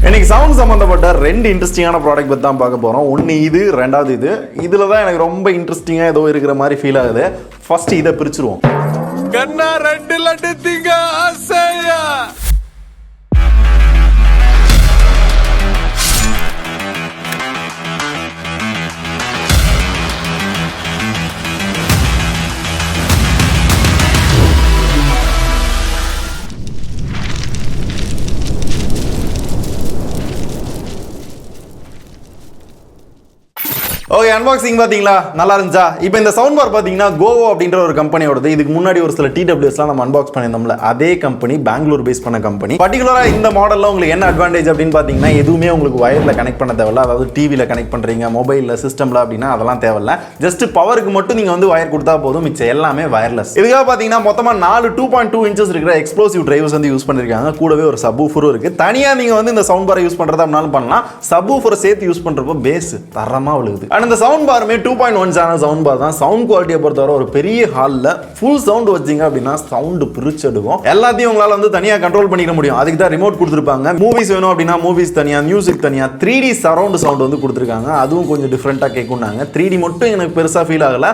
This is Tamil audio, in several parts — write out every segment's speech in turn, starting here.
இன்னைக்கு சவுண்ட் சம்பந்தப்பட்ட ரெண்டு இன்ட்ரெஸ்டிங்கான ப்ராடக்ட் பற்றி தான் பார்க்க போகிறோம். ஒன்று இது, ரெண்டாவது இது. இதில் தான் எனக்கு ரொம்ப இன்ட்ரெஸ்டிங்காக ஏதோ இருக்கிற மாதிரி ஃபீல் ஆகுது. ஃபர்ஸ்ட் இதை பிரிச்சுருவோம். கண்ணா ரெண்டு லட்டு திங்க ஆசையா. ஓகே, அன்பாக்சிங் பார்த்தீங்களா, நல்லா இருந்துச்சா? இப்போ இந்த சவுண்ட் பார் பார்த்தீங்கன்னா கோவோ அப்படின்ற ஒரு கம்பெனியோடது. இதுக்கு முன்னாடி ஒரு சில டிடபிள்யூஸ்லாம் நம்ம அன்பாக்ஸ் பண்ணியிருந்தோம்ல, அதே கம்பெனி, பெங்களூர் பேஸ் பண்ண கம்பெனி. பர்டிகுலராக இந்த மாடலில் உங்களுக்கு என்ன அட்வான்டேஜ் அப்படின்னு பார்த்தீங்கன்னா, எதுவுமே உங்களுக்கு வயரில் கனெக்ட் பண்ண தேவையில்ல. அதாவது டிவியில் கனெக்ட் பண்ணுறீங்க, மொபைலில், சிஸ்டமில் அப்படின்னா அதெல்லாம் தேவையில்ல. ஜஸ்ட் பவருக்கு மட்டும் நீங்கள் வந்து வயர் கொடுத்தா போதும், மிச்சம் எல்லாமே வயர்லெஸ். இதுக்காக பார்த்தீங்கன்னா மொத்தமாக 4 2.2 இன்ச்சஸ் இருக்கிற எக்ஸ்ப்ளோசிவ் டிரைவர்ஸ் வந்து யூஸ் பண்ணியிருக்காங்க. கூடவே ஒரு சப்வூஃபரும் இருக்குது. தனியாக நீங்கள் வந்து இந்த சவுண்ட் பாரை யூஸ் பண்ணுறதா அப்படின்னாலும் பண்ணலாம். சப்வூஃபரை சேர்த்து யூஸ் பண்ணுறப்போ பேஸ் தரமாக விழுகுது. அண்ட் இந்த சவுண்ட் பாருமே 2.1 சேனல் சவுண்ட் பார் தான். சவுண்ட் குவாலிட்டியை பொறுத்தவரை ஒரு பெரிய ஹாலில் ஃபுல் சவுண்ட் வச்சிங்க அப்படின்னா சவுண்ட் பிரிச்சு எடுக்கும். எல்லாத்தையும் உங்களால் வந்து தனியாக கண்ட்ரோல் பண்ணிக்க முடியும். அதுக்கு தான் ரிமோட் கொடுத்துருப்பாங்க. மூவிஸ் வேணும் அப்படின்னா மூவிஸ் தனியாக, மியூசிக் தனியாக. 3D சரவுண்ட் சவுண்ட் வந்து கொடுத்துருக்காங்க. அதுவும் கொஞ்சம் டிஃப்ரெண்ட்டாக கேட்கும்னாங்க. 3D மட்டும் எனக்கு பெருசாக ஃபீல் ஆகலை.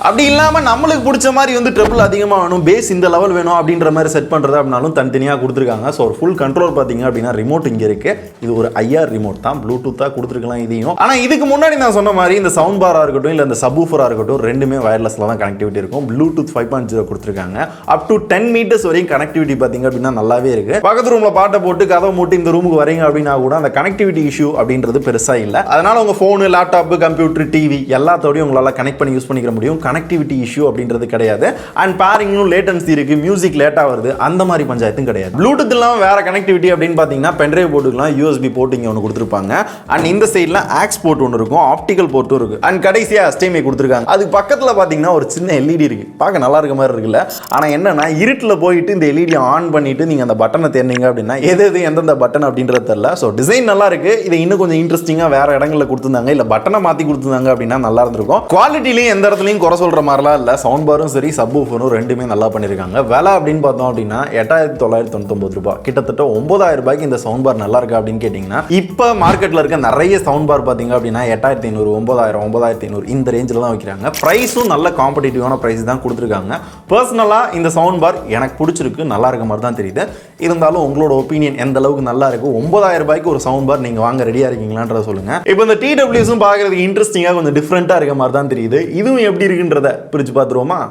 அப்படி இல்லாமல் நம்மளுக்கு பிடிச்ச மாதிரி வந்து ட்ரிபிள் அதிகமாக வேணும், பேஸ் இந்த லெவல் வேணும் அப்படின்ற மாதிரி செட் பண்ணுறது அப்படின்னாலும் தனித்தனியாக கொடுத்துருக்காங்க. ஸோ ஒரு ஃபுல் கண்ட்ரோல் பார்த்தீங்க அப்படின்னா ரிமோட் இங்கே இருக்குது. இது ஒரு IR ரிமோட் தான், ப்ளூடூத்தாக கொடுத்துருக்கலாம் இதையும். ஆனால் இதுக்கு முன்னாடி நான் சொன்ன மாதிரி இந்த சவுண்ட் பாராக இருக்கட்டும் இல்லை இந்த சப்வூஃபராக இருக்கட்டும், ரெண்டுமே வயர்லெஸில் தான் கனெக்டிவிட்டி இருக்கும். ப்ளூடூத் 5.0 கொடுத்துருக்காங்க. அப் டு 10 மீட்டர்ஸ் வரையும் கனெக்டிவிட்டி பார்த்தீங்க அப்படின்னா நல்லாவே இருக்குது. பக்கத்து ரூமில் பாட்டை போட்டு கதவை மூட்டு இந்த ரூமுக்கு வரீங்க அப்படின்னா கூட அந்த கனெக்டிவிட்டி இஷ்யூ அப்படின்றது பெருசாக இல்லை. அதனால் உங்கள் ஃபோனு, லேப்டாப்பு, கம்ப்யூட்டர், டிவி எல்லாத்தோடையும் உங்களால் கனெக்ட் பண்ணி யூஸ் பண்ணிக்க முடியும். கனெக்டிவிட்டி இஷ்யூ அப்படின்றது கிடையாது. அண்ட் பேரிங்கும் லேட்டன்சி இருக்கு, மியூசிக் லேட்டா வருது, அந்த மாதிரி பஞ்சாயத்தும் கிடையாது. ப்ளூடூத் இல்லாம வேற கனெக்டிவிட்டி அப்படின்னு பாத்தீங்கன்னா பென்ட்ரைவ் போட்டுக்கலாம், USB போர்ட் இங்க ஒன்று கொடுத்துருப்பாங்க. அண்ட் இந்த சைட்ல ஆக்ஸ் போர்ட் ஒன்று இருக்கும், ஆப்டிகல் போர்ட்டும் இருக்கு. அண்ட் கடைசியா HDMI கொடுத்துருக்காங்க. அதுக்கு பக்கத்துல பாத்தீங்கன்னா ஒரு சின்ன LED இருக்கு. பார்க்க நல்லா இருக்க மாதிரி இருக்குல்ல. ஆனா என்னன்னா இருட்டில் போயிட்டு இந்த LED ஆன் பண்ணிட்டு நீங்க அந்த பட்டனை தேர்ந்தீங்க அப்படின்னா எது எந்தெந்த பட்டன் அப்படின்றது தெரியல. ஸோ டிசைன் நல்லா இருக்கு. இதை இன்னும் கொஞ்சம் இன்ட்ரெஸ்டிங்கா வேற இடங்களில் கொடுத்துருந்தாங்க, இல்ல பட்டனை மாத்தி கொடுத்துருந்தாங்க அப்படின்னா நல்லா இருந்திருக்கும். குவாலிட்டிலையும் எந்த இடத்துலையும் குறை சொல்ற மாதிரிலாம் இல்ல. சவுண்ட் பாரும் சரி, சப்வூஃபரும் ரெண்டுமே நல்லா பண்ணிருக்காங்க. விலை அப்படின்னு பார்த்தோம் அப்படின்னா 8999 ரூபாய், கிட்டத்தட்ட 9000 ரூபாய்க்கு இந்த சவுண்ட் பார் நல்லா இருக்கா அப்படின்னு கேட்டீங்கன்னா, இப்ப மார்க்கெட்ல இருக்க நிறைய சவுண்ட் பார் பாத்தீங்க அப்படின்னா 8500, 9000, 9500 இந்த ரேஞ்சில தான் வைக்கிறாங்க. பிரைஸும் நல்ல காம்படிட்டிவான பிரைஸ் தான் கொடுத்துருக்காங்க. பர்சனலா இந்த சவுண்ட் பார் எனக்கு பிடிச்சிருக்கு, நல்லா இருக்க மாதிரி தான் தெரியுது. இருந்தாலும் உங்களோட ஒப்பீனியன் எந்த அளவுக்கு நல்லா இருக்கு, 9000 ரூபாய்க்கு ஒரு சவுண்ட் பார் நீங்க வாங்க ரெடியா இருக்கீங்களான்றத சொல்லுங்க. இப்போ இந்த TWSும் பார்க்கறதுக்கு இன்ட்ரெஸ்டிங்கா கொஞ்சம் டிஃப்ரெண்டா இருக்க மாதிரி தான் தெரியுது. இதுவும் எப்படி இருக்குன்றத பிரிச்சு பார்த்துருவோமா?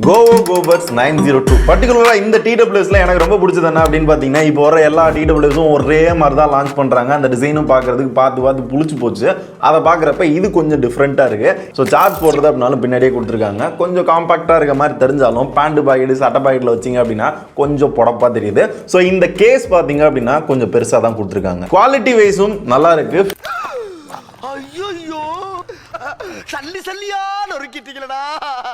கோவோ கோபர்ஸ் 902 பர்டிகுலராக இந்த TWSல எனக்கு ரொம்ப பிடிச்சது என்ன அப்படின்னு பார்த்தீங்கன்னா, இப்போ வர எல்லா TWSும் ஒரே மாதிரி தான் லான்ச் பண்ணுறாங்க. அந்த டிசைனும் பார்க்கறதுக்கு பார்த்து புளிச்சு போச்சு. அதை பார்க்குறப்ப இது கொஞ்சம் டிஃப்ரெண்ட்டாக இருக்குது. ஸோ சார்ஜ் போடுறது அப்படின்னாலும் பின்னாடியே கொடுத்துருக்காங்க. கொஞ்சம் காம்பாக்டாக இருக்க மாதிரி தெரிஞ்சாலும் பேண்ட் பாக்கெட்டு, சட்டை பாக்கெட்டில் வச்சிங்க அப்படின்னா கொஞ்சம் பொடப்பாக தெரியுது. ஸோ இந்த கேஸ் பார்த்தீங்க அப்படின்னா கொஞ்சம் பெருசாக தான் கொடுத்துருக்காங்க. குவாலிட்டி வைஸும் நல்லா இருக்குது.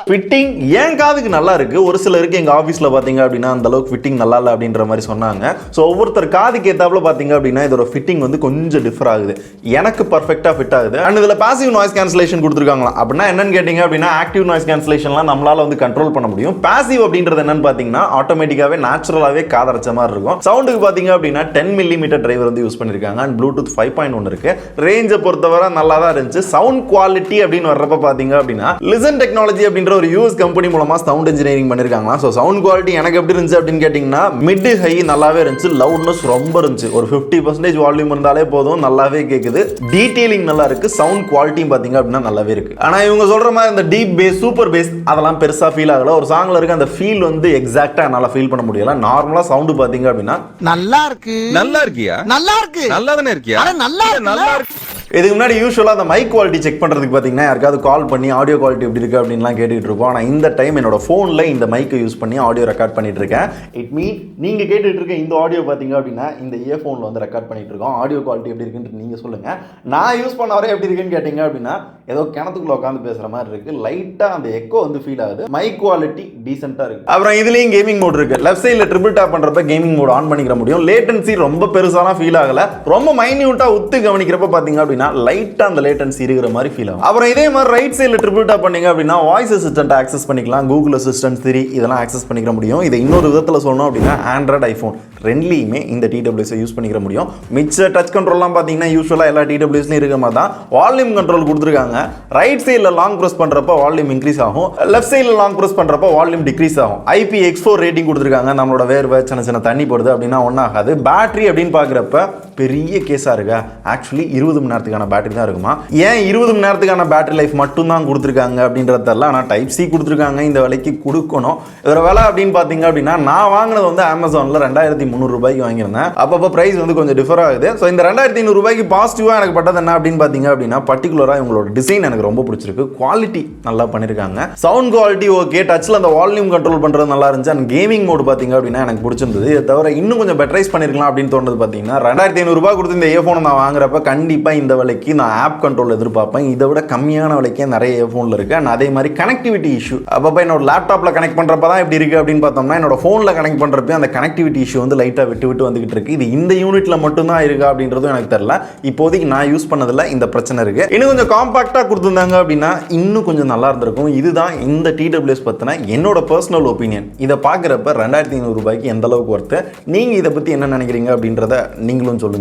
ஃபிட்டிங் ஏன் காதுக்கு நல்லா இருக்கு. ஒரு சிலருக்கு எங்க ஆபீஸ்ல பாத்தீங்க அப்படின்னா அந்த அளவுக்கு ஃபிட்டிங் நல்லா இல்ல அப்படின்ற மாதிரி சொன்னாங்க. ஸோ ஒவ்வொருத்தர் காதுக்கு ஏத்தாப்புல பாத்தீங்க அப்படின்னா இதோட ஃபிட்டிங் வந்து கொஞ்சம் டிஃபர் ஆகுது. எனக்கு பர்ஃபெக்டா ஃபிட் ஆகுது. அண்ட் இதுல பாசிவ் நாய்ஸ் கேன்சலேஷன் கொடுத்துருக்காங்களா அப்படின்னா என்னன்னு கேட்டீங்க அப்படின்னா, ஆக்டிவ் நாய்ஸ் கேன்சலேஷன்லாம் நம்மளால வந்து கண்ட்ரோல் பண்ண முடியும். பாசிவ் அப்படின்றது என்னன்னு பாத்தீங்கன்னா ஆட்டோமேட்டிக்காவே நேச்சுரலாவே காதரைச்ச மாதிரி இருக்கும். சவுண்டுக்கு பாத்தீங்க அப்படின்னா 10 மில்லிமீட்டர் டிரைவர் வந்து யூஸ் பண்ணிருக்காங்க. அண்ட் ப்ளூடூத் 5.1 இருக்கு. ரேஞ்சை பொறுத்தவரை நல்லா தான் இருந்துச்சு. சவுண்ட் குவாலிட்டி அப்படின்னு வர்றப்ப பாத்தீங்க அப்படின்னா லிசன் டெக்னாலஜி அப்படின்ற ஒரு US கம்பெனி மூலமா சவுண்ட் இன்ஜினியரிங் பண்ணிருக்காங்க. சோ சவுண்ட் குவாலிட்டி எனக்கு எப்படி இருந்துச்சு அப்படின்னு கேட்டீங்கன்னா, மிட் ஹை நல்லாவே இருந்துச்சு, லவுட்னஸ் ரொம்ப இருந்துச்சு. ஒரு 50% வால்யூம் இருந்தாலே போதும், நல்லாவே கேக்குது. டீடைலிங் நல்லா இருக்கு. சவுண்ட் குவாலிட்டியும் பாத்தீங்க அப்படின்னா நல்லாவே இருக்கு. ஆனா இவங்க சொல்ற மாதிரி இந்த டீப் பேஸ், சூப்பர் பேஸ் அதெல்லாம் பெருசா ஃபீல் ஆகல. ஒரு சாங்ல இருக்க அந்த ஃபீல் வந்து எக்ஸாக்ட்டா என்னால ஃபீல் பண்ண முடியல. நார்மலா சவுண்ட் பாத்தீங்க அப்படின்னா நல்லா இருக்கு. நல்லா இருக்கியா? நல்லா இருக்கு. நல்லா தானே இருக்கியா? நல்லா இருக்கு. இதுக்கு முன்னாடி யூஸ்வலாக அந்த மைக் குவாலிட்டி செக் பண்ணுறதுக்கு பார்த்தீங்கன்னா யாருக்காவது கால் பண்ணி ஆடியோ குவாலிட்டி எப்படி இருக்குது அப்படின்லாம் கேட்டுட்டு இருக்கோம். ஆனால் இந்த டைம் என்னோட ஃபோனில் இந்த மைக்கை யூஸ் பண்ணி ஆடியோ ரெக்கார்ட் பண்ணிட்டு இருக்கேன். இட் மீன் நீங்கள் கேட்டுட்டு இருக்க இந்த ஆடியோ பார்த்தீங்க அப்படின்னா இந்த இயர்ஃபோனில் வந்து ரெக்கார்ட் பண்ணிட்டு இருக்கோம். ஆடியோ குவாலிட்டி எப்படி இருக்குன்னு நீங்கள் சொல்லுங்கள். நான் யூஸ் பண்ண வரை எப்படி இருக்குன்னு கேட்டிங்க அப்படின்னா ஏதோ கிணத்துக்குள்ள உட்காந்து பேசுகிற மாதிரி இருக்குது. லைட்டாக அந்த எக்கோ வந்து ஃபீல் ஆகுது. மைக் குவாலிட்டி டீசெண்டாக இருக்குது. அப்புறம் இதுலேயும் கேமிங் மோட் இருக்குது. லெஃப்ட் சைடில் ட்ரிபிள் டேப் பண்ணுறப்ப கேமிங் மோட் ஆன் பண்ணிக்கிற முடியும். லேட்டன்சி ரொம்ப பெருசாலாம் ஃபீல் ஆகலை. ரொம்ப மைன்யூட்டாக உத்து கவனிக்கிறப்ப பார்த்தீங்க அப்படின்னா லைட்டாக அந்த லேட்டன்சி இருக்கிற மாதிரி ஃபீல் ஆகும். அப்புறம் இதே மாதிரி ரைட் சைடில் ட்ரிபிள் டாப் பண்ணீங்க அப்படின்னா வாய்ஸ் அசிஸ்டன்ட் ஆக்சஸ் பண்ணிக்கலாம். கூகுள் அசிஸ்டன்ட், சிரி இதெல்லாம் ஆக்சஸ் பண்ணிக்கிற முடியும். இதை இன்னொரு விதத்தில் சொல்லணும் அப்படின்னா ஆண்ட்ராய்டு, ஐஃபோன் ரெண்டுலையுமே இந்த டிடபிள்யூஎஸை யூஸ் பண்ணிக்கிற முடியும். மிச்ச டச் கண்ட்ரோல்லாம் பார்த்தீங்கன்னா யூஸ்வலாக எல்லா டிடபிள்யூஎஸ்லையும் இருக்கிற மாதிரி தான் வால்யூம் கண்ட்ரோல் கொடுத்துருக்காங்க. ரைட் சைடில் லாங் ப்ரெஸ் பண்ணுறப்ப வால்யூம் இன்க்ரீஸ் ஆகும், லெஃப்ட் சைடில் லாங் ப்ரெஸ் பண்ணுறப்ப வால்யூம் டிக்ரீஸ் ஆகும். IPX4 ரேட்டிங் கொடுத்துருக்காங்க. நம்மளோட வேர்வை சின்ன சின்ன தண்ணி போடுது அப்படின்னா ஒன்றாகாது. பேட்டரி அப்படின்னு பார்க்குறப்ப பெரிய கேஸாக இருக்கா, ஆக்சுவலி 20 மணி நேரத்துக்கான பேட்டரி தான் இருக்குமா. ஏன் 20 மணி நேரத்துக்கான பேட்டரி லைஃப் மட்டும் தான் கொடுத்துருக்காங்க அப்படின்றதெல்லாம், ஆனால் டைப் சி கொடுத்துருக்காங்க. இந்த விலைக்கு கொடுக்கணும். இதோட விலை அப்படின்னு பார்த்தீங்க அப்படின்னா நான் வாங்கினது வந்து அமேசானில் 2300 ரூபாய்க்கு வாங்கியிருந்தேன். அப்பப்போ ப்ரைஸ் வந்து கொஞ்சம் டிஃபர் ஆகுது. ஸோ இந்த 2500 ரூபாய்க்கு பாசிட்டிவாக எனக்கு பட்டது என்ன அப்படின்னு பார்த்தீங்க அப்படின்னா பர்டிகுலராக இவங்களோட டிசைன் எனக்கு ரொம்ப பிடிச்சிருக்கு. குவாலிட்டி நல்லா பண்ணியிருக்காங்க. சவுண்ட் குவாலிட்டி ஓகே, டச்சில் அந்த வால்யூம் கண்ட்ரோல் பண்ணுறது நல்லா இருந்துச்சு. அண்ட் கேமிங் மோடு பார்த்தீங்க அப்படின்னா எனக்கு பிடிச்சிருந்தது. இதை தவிர இன்னும் கொஞ்சம் பெட்டரைஸ் பண்ணியிருக்கலாம் அப்படின்னு தோணுது. பார்த்தீங்கன்னா 2500 ரூபாய் கொடுத்து இந்த இயர்ஃபோனை நான் வாங்குறப்ப கண்டிப்பாக இந்த விலைக்கு நான் ஆப் கண்ட்ரோல் எதிர்பார்ப்பேன். இதை விட கம்மியான விலைக்கே நிறைய இயர்ஃபோனில் இருக்குது. அண்ட் அதே மாதிரி கனெக்டிவிட்டி இஷ்யூ அப்பப்போ என்னோட லேப்டாப்பில் கனெக்ட் பண்ணுறப்ப தான் எப்படி இருக்குது அப்படின்னு பார்த்தோம்னா என்னோட ஃபோனில் கனெக்ட் பண்ணுறப்ப அந்த கனெக்டிவிட்டி இஷ்யூ வந்து லைட்டாக விட்டு விட்டு வந்துகிட்டு இருக்கு. இது இந்த யூனிட்டில் மட்டும்தான் இருக்கா அப்படின்றதும் எனக்கு தெரியல. இப்போதைக்கு நான் யூஸ் பண்ணதில் இந்த பிரச்சனை இருக்குது. இன்னும் கொஞ்சம் காம்பாக்டாக கொடுத்துருந்தாங்க அப்படின்னா இன்னும் கொஞ்சம் நல்லா இருந்திருக்கும். இதுதான் இந்த டிடபிள்யூஎஸ் பற்றின என்னோட பர்சனல் ஒப்பீனியன். இதை பார்க்குறப்ப 2500 ரூபாய்க்கு எந்த அளவுக்கு ஒர்த்து, நீங்கள் இதை பற்றி என்ன நினைக்கிறீங்க அப்படின்றத நீங்களும் சொல்லுங்கள்.